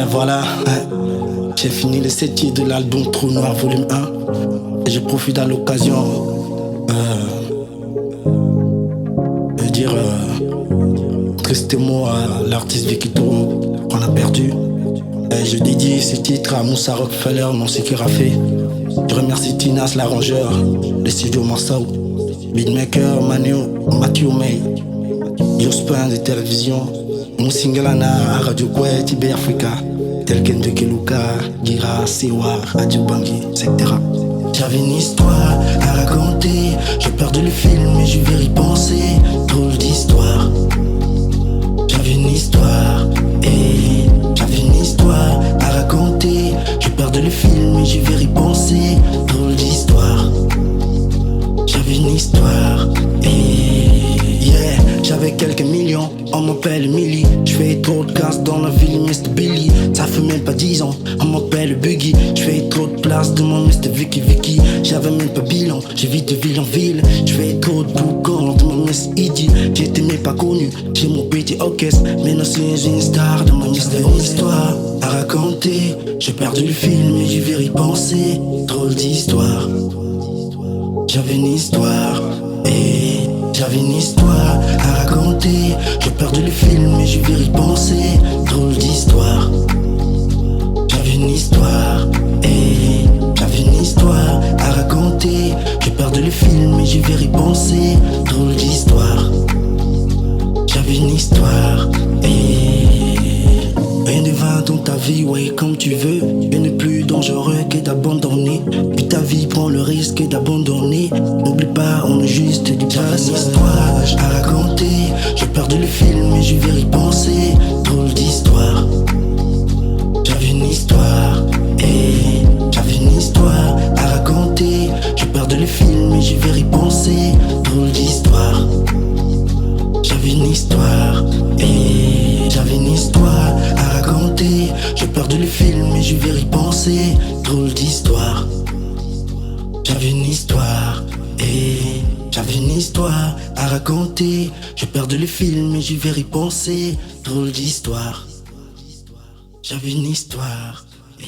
Et voilà, j'ai fini le 7 de l'album Trou Noir volume 1. Et je profite à l'occasion de dire tristement à l'artiste Vicky Tourou qu'on a perdu. Et je dédie ce titre à Moussa Rockefeller, mon sécurafé. Je remercie Tinas l'arrangeur, le studio Marsao, beatmaker Manu, Mathieu May, Jospin de télévision, Moussingalana, Radio Kouet, Tibé Africa, Telken de Keluka, Gira, Sewa, Radio Bangui, etc. J'avais une histoire à raconter, j'ai perdu le film et je vais y penser. Drôle d'histoire. J'avais une histoire, et j'avais une histoire à raconter. J'ai perdu le film et je vais y penser. Drôle d'histoire. J'avais une histoire, et yeah, j'avais quelques millions, on m'appelle Millie. J'fais trop de casse dans la ville, Mr. Billy. Ça fait même pas 10 ans, on m'appelle Buggy. J'fais trop de place de mon Mr. Vicky. J'avais même pas bilan, j'ai vite de ville en ville. J'fais trop de boucan de mon Miss Idi. J'étais même pas connu, j'ai mon petit orchestre. Mais non, c'est une star de mon Mr. J'avais une histoire à raconter. J'ai perdu le film et j'y vais y penser. Drôle d'histoire. J'avais une histoire, et j'avais une histoire à raconter. J'ai perdu le film et je vais y penser. Drôle d'histoire. J'avais une histoire, et j'avais une histoire à raconter. J'ai perdu le film et je vais y penser. Drôle d'histoire. J'avais une histoire, et rien ne va dans ta vie, ouais, comme tu veux. Rien n'est plus dangereux que d'abandonner. Puis ta vie prend le risque d'abandonner. N'oublie pas, on est juste du passé. J'avais une histoire à raconter. J'ai perdu le film et je vais y penser. Drôle d'histoire. J'avais une histoire, et j'avais une histoire à raconter. J'ai perdu le film et je vais y penser. Drôle d'histoire. J'avais une histoire, et j'avais une histoire à raconter. J'ai perdu le film et je vais y penser. Drôle d'histoire. J'avais une histoire, et j'avais une histoire à raconter. J'ai perdu le film et je vais y penser. Drôle d'histoire. J'avais une histoire, et